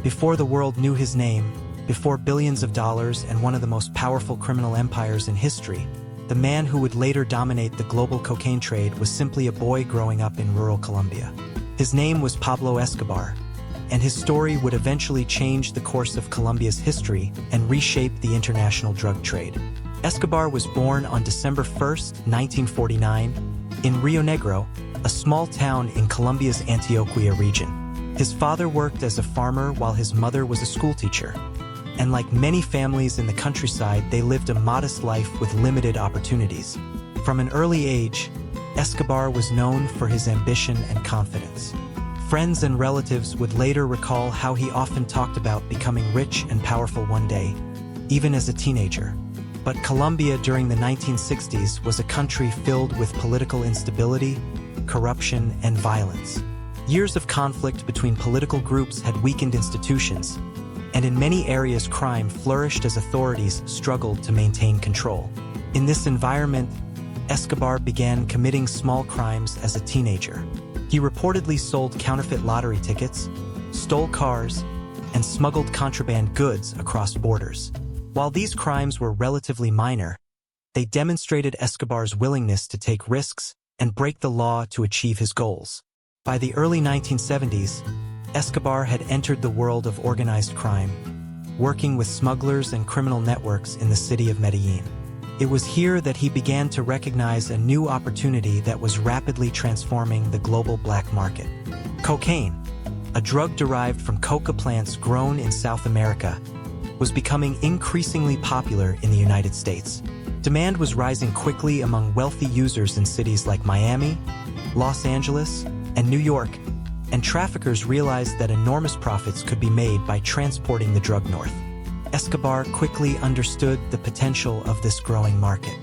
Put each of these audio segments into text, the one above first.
Before the world knew his name, before billions of dollars and one of the most powerful criminal empires in history, the man who would later dominate the global cocaine trade was simply a boy growing up in rural Colombia. His name was Pablo Escobar, and his story would eventually change the course of Colombia's history and reshape the international drug trade. Escobar was born on December 1, 1949, in Rio Negro, a small town in Colombia's Antioquia region. His father worked as a farmer while his mother was a schoolteacher. And like many families in the countryside, they lived a modest life with limited opportunities. From an early age, Escobar was known for his ambition and confidence. Friends and relatives would later recall how he often talked about becoming rich and powerful one day, even as a teenager. But Colombia during the 1960s was a country filled with political instability, corruption, and violence. Years of conflict between political groups had weakened institutions, and in many areas crime flourished as authorities struggled to maintain control. In this environment, Escobar began committing small crimes as a teenager. He reportedly sold counterfeit lottery tickets, stole cars, and smuggled contraband goods across borders. While these crimes were relatively minor, they demonstrated Escobar's willingness to take risks and break the law to achieve his goals. By the early 1970s, Escobar had entered the world of organized crime, working with smugglers and criminal networks in the city of Medellín. It was here that he began to recognize a new opportunity that was rapidly transforming the global black market. Cocaine, a drug derived from coca plants grown in South America, was becoming increasingly popular in the United States. Demand was rising quickly among wealthy users in cities like Miami, Los Angeles, and New York, and traffickers realized that enormous profits could be made by transporting the drug north. Escobar quickly understood the potential of this growing market.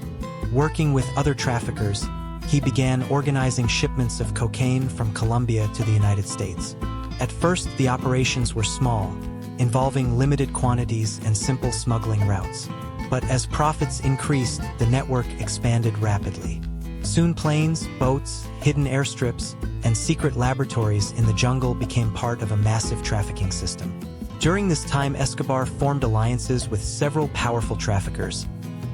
Working with other traffickers, he began organizing shipments of cocaine from Colombia to the United States. At first, the operations were small, involving limited quantities and simple smuggling routes. But as profits increased, the network expanded rapidly. Soon planes, boats, hidden airstrips, and secret laboratories in the jungle became part of a massive trafficking system. During this time, Escobar formed alliances with several powerful traffickers,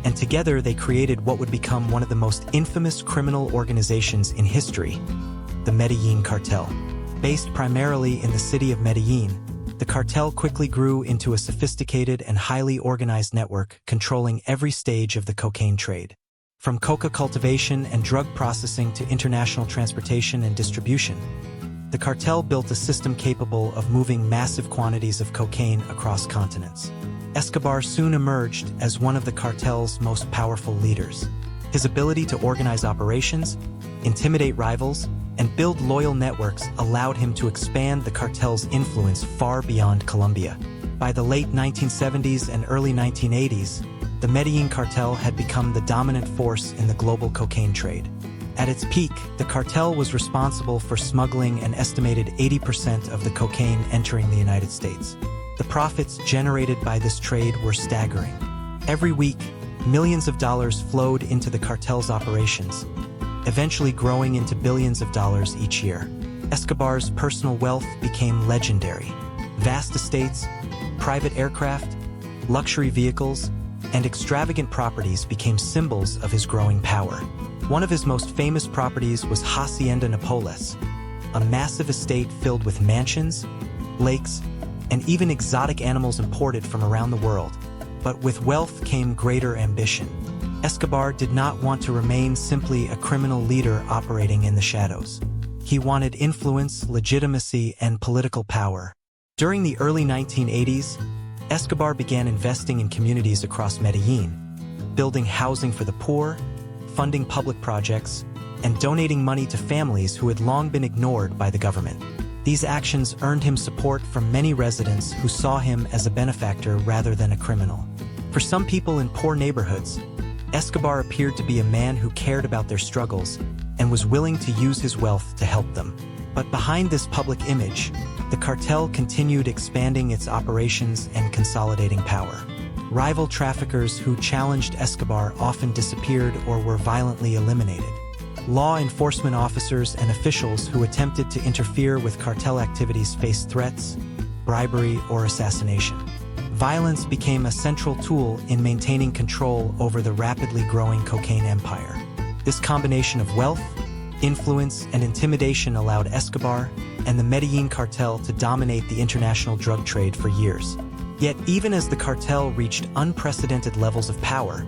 and together they created what would become one of the most infamous criminal organizations in history, the Medellín Cartel. Based primarily in the city of Medellín, the cartel quickly grew into a sophisticated and highly organized network controlling every stage of the cocaine trade. From coca cultivation and drug processing to international transportation and distribution, the cartel built a system capable of moving massive quantities of cocaine across continents. Escobar soon emerged as one of the cartel's most powerful leaders. His ability to organize operations, intimidate rivals, and build loyal networks allowed him to expand the cartel's influence far beyond Colombia. By the late 1970s and early 1980s, the Medellín Cartel had become the dominant force in the global cocaine trade. At its peak, the cartel was responsible for smuggling an estimated 80% of the cocaine entering the United States. The profits generated by this trade were staggering. Every week, millions of dollars flowed into the cartel's operations, eventually growing into billions of dollars each year. Escobar's personal wealth became legendary. Vast estates, private aircraft, luxury vehicles, and extravagant properties became symbols of his growing power. One of his most famous properties was Hacienda Napoles, a massive estate filled with mansions, lakes, and even exotic animals imported from around the world. But with wealth came greater ambition. Escobar did not want to remain simply a criminal leader operating in the shadows. He wanted influence, legitimacy, and political power. During the early 1980s, Escobar began investing in communities across Medellín, building housing for the poor, funding public projects, and donating money to families who had long been ignored by the government. These actions earned him support from many residents who saw him as a benefactor rather than a criminal. For some people in poor neighborhoods, Escobar appeared to be a man who cared about their struggles and was willing to use his wealth to help them. But behind this public image, the cartel continued expanding its operations and consolidating power. Rival traffickers who challenged Escobar often disappeared or were violently eliminated. Law enforcement officers and officials who attempted to interfere with cartel activities faced threats, bribery, or assassination. Violence became a central tool in maintaining control over the rapidly growing cocaine empire. This combination of wealth, influence, and intimidation allowed Escobar and the Medellín Cartel to dominate the international drug trade for years. Yet, even as the cartel reached unprecedented levels of power,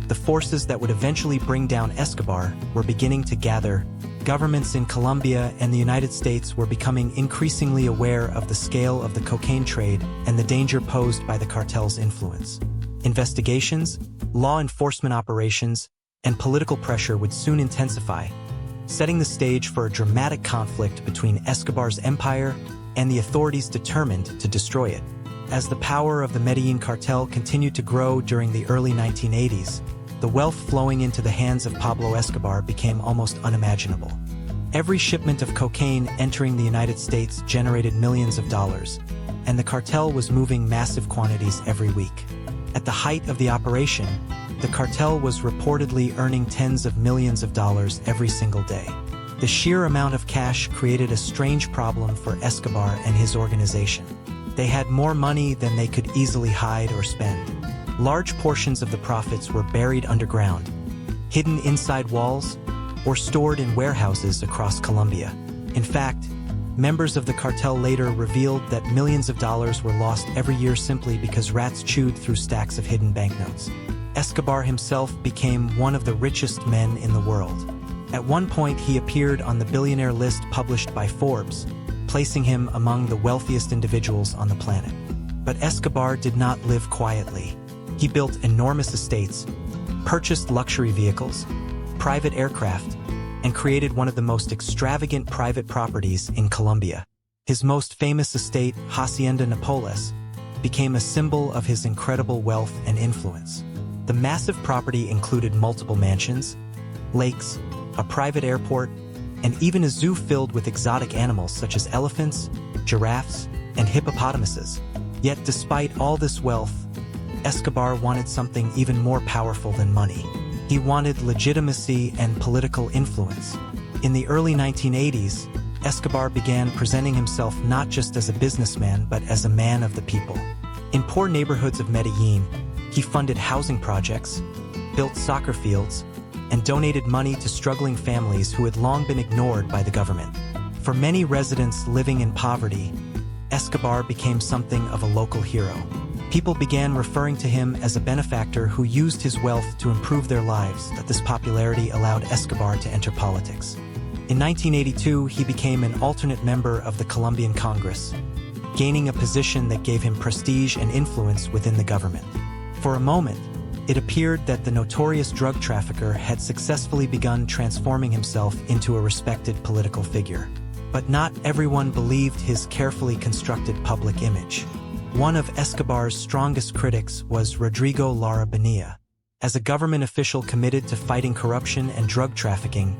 the forces that would eventually bring down Escobar were beginning to gather. Governments in Colombia and the United States were becoming increasingly aware of the scale of the cocaine trade and the danger posed by the cartel's influence. Investigations, law enforcement operations, and political pressure would soon intensify, setting the stage for a dramatic conflict between Escobar's empire and the authorities determined to destroy it. As the power of the Medellín Cartel continued to grow during the early 1980s, the wealth flowing into the hands of Pablo Escobar became almost unimaginable. Every shipment of cocaine entering the United States generated millions of dollars, and the cartel was moving massive quantities every week. At the height of the operation, the cartel was reportedly earning tens of millions of dollars every single day. The sheer amount of cash created a strange problem for Escobar and his organization. They had more money than they could easily hide or spend. Large portions of the profits were buried underground, hidden inside walls, or stored in warehouses across Colombia. In fact, members of the cartel later revealed that millions of dollars were lost every year simply because rats chewed through stacks of hidden banknotes. Escobar himself became one of the richest men in the world. At one point, he appeared on the billionaire list published by Forbes, placing him among the wealthiest individuals on the planet. But Escobar did not live quietly. He built enormous estates, purchased luxury vehicles, private aircraft, and created one of the most extravagant private properties in Colombia. His most famous estate, Hacienda Nápoles, became a symbol of his incredible wealth and influence. The massive property included multiple mansions, lakes, a private airport, and even a zoo filled with exotic animals such as elephants, giraffes, and hippopotamuses. Yet despite all this wealth, Escobar wanted something even more powerful than money. He wanted legitimacy and political influence. In the early 1980s, Escobar began presenting himself not just as a businessman but as a man of the people. In poor neighborhoods of Medellín, he funded housing projects, built soccer fields, and donated money to struggling families who had long been ignored by the government. For many residents living in poverty, Escobar became something of a local hero. People began referring to him as a benefactor who used his wealth to improve their lives. This popularity allowed Escobar to enter politics. In 1982, he became an alternate member of the Colombian Congress, gaining a position that gave him prestige and influence within the government. For a moment, it appeared that the notorious drug trafficker had successfully begun transforming himself into a respected political figure. But not everyone believed his carefully constructed public image. One of Escobar's strongest critics was Rodrigo Lara Bonilla. As a government official committed to fighting corruption and drug trafficking,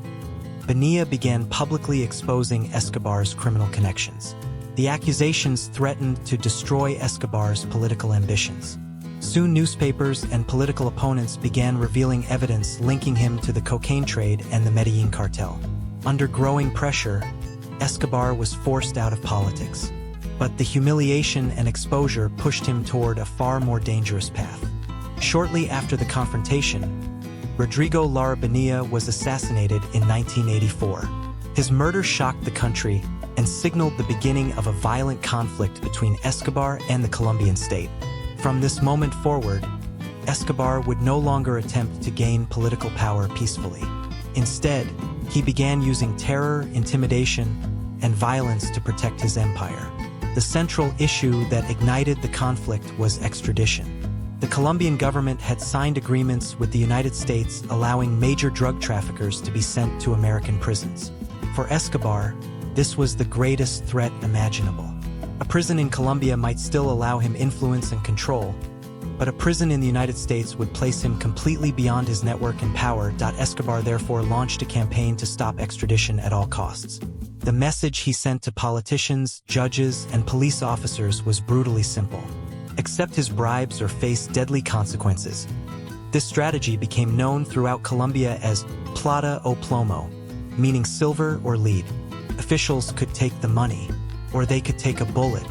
Bonilla began publicly exposing Escobar's criminal connections. The accusations threatened to destroy Escobar's political ambitions. Soon newspapers and political opponents began revealing evidence linking him to the cocaine trade and the Medellín Cartel. Under growing pressure, Escobar was forced out of politics. But the humiliation and exposure pushed him toward a far more dangerous path. Shortly after the confrontation, Rodrigo Lara Bonilla was assassinated in 1984. His murder shocked the country and signaled the beginning of a violent conflict between Escobar and the Colombian state. From this moment forward, Escobar would no longer attempt to gain political power peacefully. Instead, he began using terror, intimidation, and violence to protect his empire. The central issue that ignited the conflict was extradition. The Colombian government had signed agreements with the United States allowing major drug traffickers to be sent to American prisons. For Escobar, this was the greatest threat imaginable. A prison in Colombia might still allow him influence and control, but a prison in the United States would place him completely beyond his network and power. Escobar therefore launched a campaign to stop extradition at all costs. The message he sent to politicians, judges, and police officers was brutally simple: accept his bribes or face deadly consequences. This strategy became known throughout Colombia as plata o plomo, meaning silver or lead. Officials could take the money, or they could take a bullet,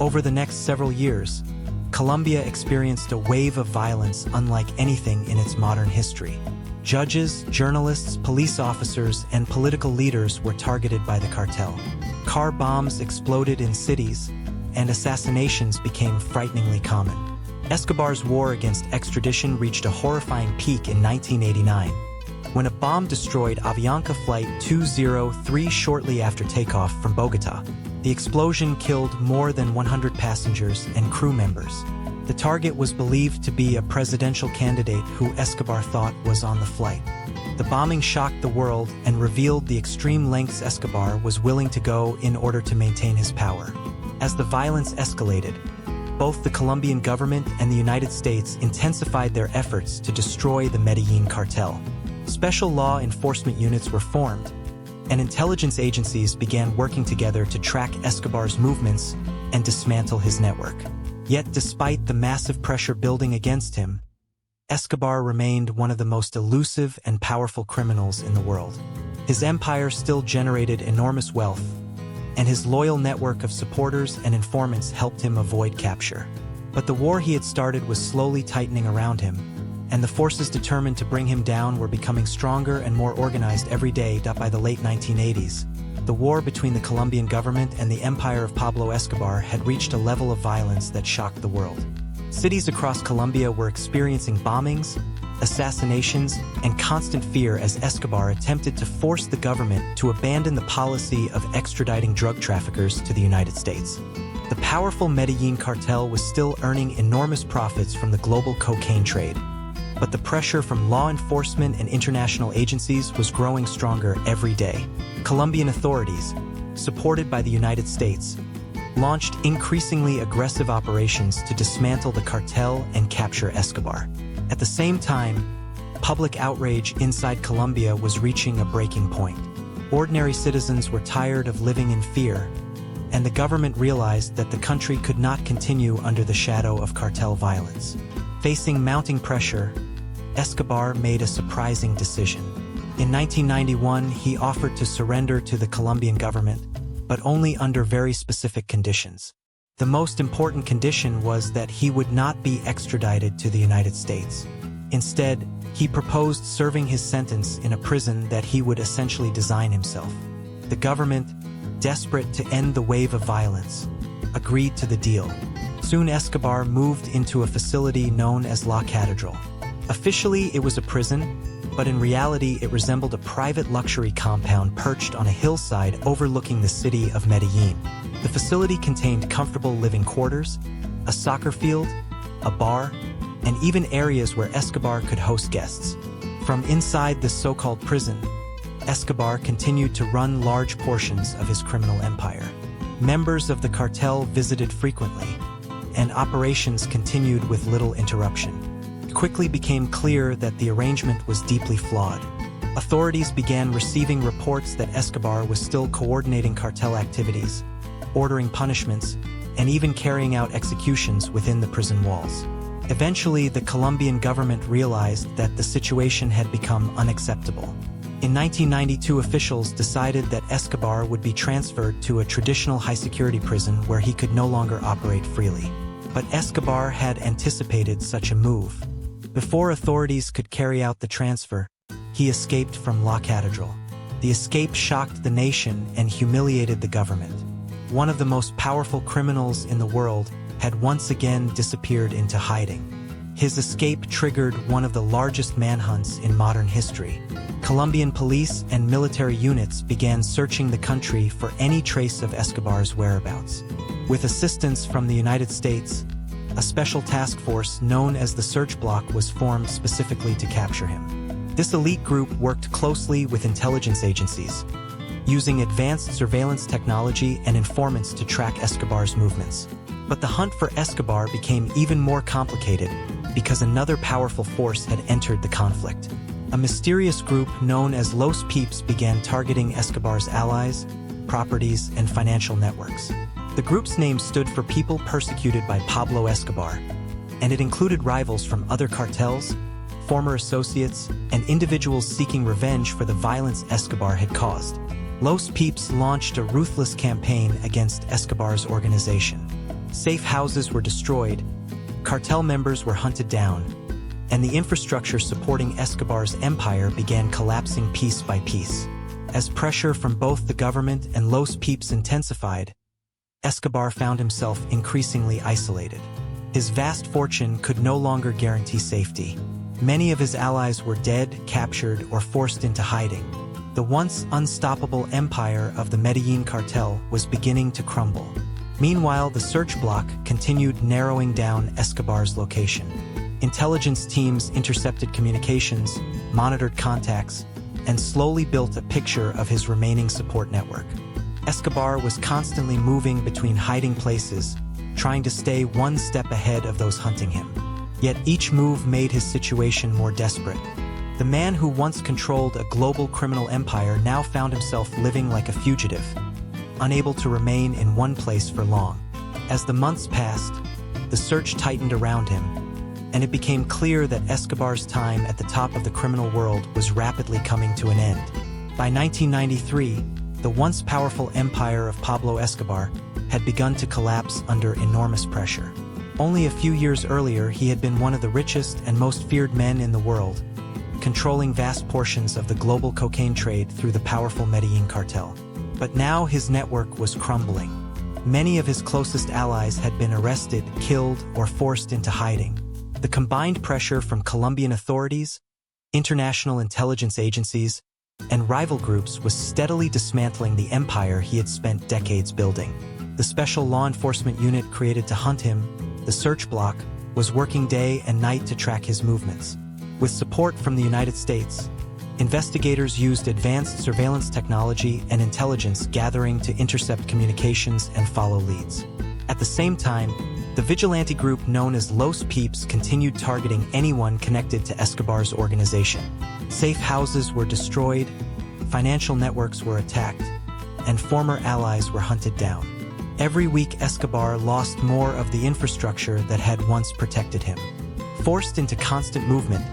Over the next several years, Colombia experienced a wave of violence unlike anything in its modern history. Judges, journalists, police officers, and political leaders were targeted by the cartel. Car bombs exploded in cities, and assassinations became frighteningly common. Escobar's war against extradition reached a horrifying peak in 1989, when a bomb destroyed Avianca Flight 203 shortly after takeoff from Bogotá. The explosion killed more than 100 passengers and crew members. The target was believed to be a presidential candidate who Escobar thought was on the flight. The bombing shocked the world and revealed the extreme lengths Escobar was willing to go in order to maintain his power. As the violence escalated, both the Colombian government and the United States intensified their efforts to destroy the Medellín Cartel. Special law enforcement units were formed, and intelligence agencies began working together to track Escobar's movements and dismantle his network. Yet despite the massive pressure building against him, Escobar remained one of the most elusive and powerful criminals in the world. His empire still generated enormous wealth, and his loyal network of supporters and informants helped him avoid capture. But the war he had started was slowly tightening around him, and the forces determined to bring him down were becoming stronger and more organized every day. By the late 1980s, the war between the Colombian government and the empire of Pablo Escobar had reached a level of violence that shocked the world. Cities across Colombia were experiencing bombings, assassinations, and constant fear as Escobar attempted to force the government to abandon the policy of extraditing drug traffickers to the United States. The powerful Medellín cartel was still earning enormous profits from the global cocaine trade, but the pressure from law enforcement and international agencies was growing stronger every day. Colombian authorities, supported by the United States, launched increasingly aggressive operations to dismantle the cartel and capture Escobar. At the same time, public outrage inside Colombia was reaching a breaking point. Ordinary citizens were tired of living in fear, and the government realized that the country could not continue under the shadow of cartel violence. Facing mounting pressure, Escobar made a surprising decision. In 1991, he offered to surrender to the Colombian government, but only under very specific conditions. The most important condition was that he would not be extradited to the United States. Instead, he proposed serving his sentence in a prison that he would essentially design himself. The government, desperate to end the wave of violence, agreed to the deal. Soon Escobar moved into a facility known as La Catedral. Officially, it was a prison, but in reality it resembled a private luxury compound perched on a hillside overlooking the city of Medellín. The facility contained comfortable living quarters, a soccer field, a bar, and even areas where Escobar could host guests. From inside this so-called prison, Escobar continued to run large portions of his criminal empire. Members of the cartel visited frequently, and operations continued with little interruption. It quickly became clear that the arrangement was deeply flawed. Authorities began receiving reports that Escobar was still coordinating cartel activities, ordering punishments, and even carrying out executions within the prison walls. Eventually, the Colombian government realized that the situation had become unacceptable. In 1992, officials decided that Escobar would be transferred to a traditional high-security prison where he could no longer operate freely. But Escobar had anticipated such a move. Before authorities could carry out the transfer, he escaped from La Catedral. The escape shocked the nation and humiliated the government. One of the most powerful criminals in the world had once again disappeared into hiding. His escape triggered one of the largest manhunts in modern history. Colombian police and military units began searching the country for any trace of Escobar's whereabouts. With assistance from the United States, a special task force known as the Search Bloc was formed specifically to capture him. This elite group worked closely with intelligence agencies, using advanced surveillance technology and informants to track Escobar's movements. But the hunt for Escobar became even more complicated because another powerful force had entered the conflict. A mysterious group known as Los Peeps began targeting Escobar's allies, properties, and financial networks. The group's name stood for People Persecuted by Pablo Escobar, and it included rivals from other cartels, former associates, and individuals seeking revenge for the violence Escobar had caused. Los Peeps launched a ruthless campaign against Escobar's organization. Safe houses were destroyed, cartel members were hunted down, and the infrastructure supporting Escobar's empire began collapsing piece by piece. As pressure from both the government and Los Peeps intensified, Escobar found himself increasingly isolated. His vast fortune could no longer guarantee safety. Many of his allies were dead, captured, or forced into hiding. The once unstoppable empire of the Medellín Cartel was beginning to crumble. Meanwhile, the search block continued narrowing down Escobar's location. Intelligence teams intercepted communications, monitored contacts, and slowly built a picture of his remaining support network. Escobar was constantly moving between hiding places, trying to stay one step ahead of those hunting him. Yet each move made his situation more desperate. The man who once controlled a global criminal empire now found himself living like a fugitive, unable to remain in one place for long. As the months passed, the search tightened around him, and it became clear that Escobar's time at the top of the criminal world was rapidly coming to an end. By 1993, the once powerful empire of Pablo Escobar had begun to collapse under enormous pressure. Only a few years earlier, he had been one of the richest and most feared men in the world, controlling vast portions of the global cocaine trade through the powerful Medellín Cartel. But now his network was crumbling. Many of his closest allies had been arrested, killed, or forced into hiding. The combined pressure from Colombian authorities, international intelligence agencies, and rival groups was steadily dismantling the empire he had spent decades building. The special law enforcement unit created to hunt him, the search block, was working day and night to track his movements. With support from the United States, investigators used advanced surveillance technology and intelligence gathering to intercept communications and follow leads. At the same time, the vigilante group known as Los Peeps continued targeting anyone connected to Escobar's organization. Safe houses were destroyed, financial networks were attacked, and former allies were hunted down. Every week, Escobar lost more of the infrastructure that had once protected him. Forced into constant movement,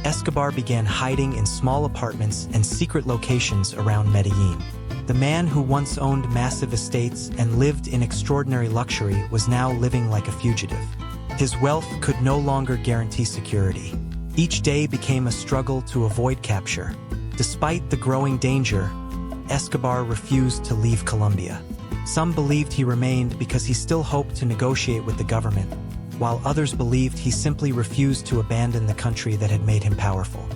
Escobar began hiding in small apartments and secret locations around Medellín. The man who once owned massive estates and lived in extraordinary luxury was now living like a fugitive. His wealth could no longer guarantee security. Each day became a struggle to avoid capture. Despite the growing danger, Escobar refused to leave Colombia. Some believed he remained because he still hoped to negotiate with the government, while others believed he simply refused to abandon the country that had made him powerful.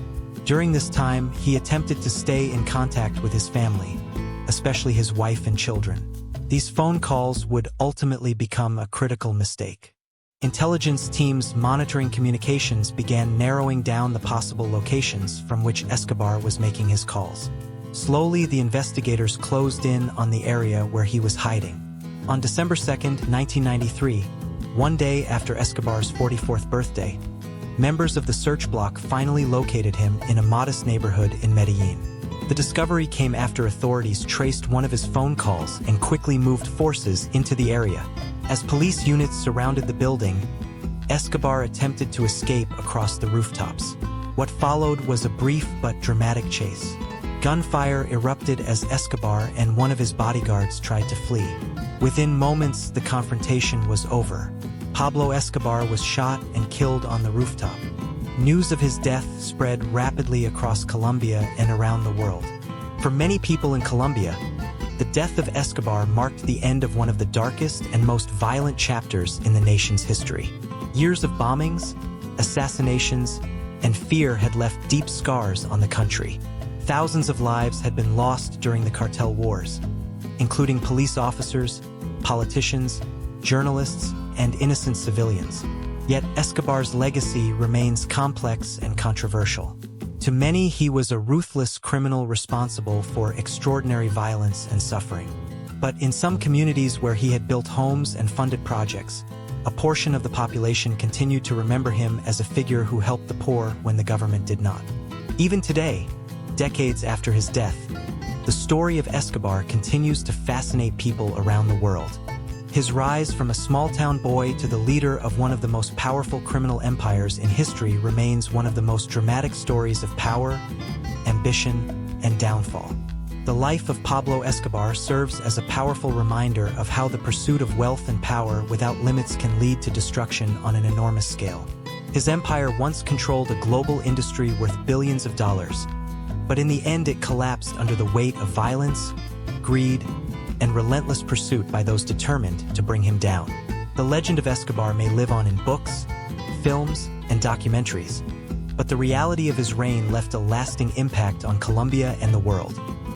During this time, he attempted to stay in contact with his family, especially his wife and children. These phone calls would ultimately become a critical mistake. Intelligence teams monitoring communications began narrowing down the possible locations from which Escobar was making his calls. Slowly, the investigators closed in on the area where he was hiding. On December 2nd, 1993, one day after Escobar's 44th birthday, members of the search block finally located him in a modest neighborhood in Medellín. The discovery came after authorities traced one of his phone calls and quickly moved forces into the area. As police units surrounded the building, Escobar attempted to escape across the rooftops. What followed was a brief but dramatic chase. Gunfire erupted as Escobar and one of his bodyguards tried to flee. Within moments, the confrontation was over. Pablo Escobar was shot and killed on the rooftop. News of his death spread rapidly across Colombia and around the world. For many people in Colombia, the death of Escobar marked the end of one of the darkest and most violent chapters in the nation's history. Years of bombings, assassinations, and fear had left deep scars on the country. Thousands of lives had been lost during the cartel wars, including police officers, politicians, journalists, and innocent civilians. Yet Escobar's legacy remains complex and controversial. To many, he was a ruthless criminal responsible for extraordinary violence and suffering. But in some communities where he had built homes and funded projects, a portion of the population continued to remember him as a figure who helped the poor when the government did not. Even today, decades after his death, the story of Escobar continues to fascinate people around the world. His rise from a small-town boy to the leader of one of the most powerful criminal empires in history remains one of the most dramatic stories of power, ambition, and downfall. The life of Pablo Escobar serves as a powerful reminder of how the pursuit of wealth and power without limits can lead to destruction on an enormous scale. His empire once controlled a global industry worth billions of dollars, but in the end it collapsed under the weight of violence, greed, and relentless pursuit by those determined to bring him down. The legend of Escobar may live on in books, films, and documentaries, but the reality of his reign left a lasting impact on Colombia and the world.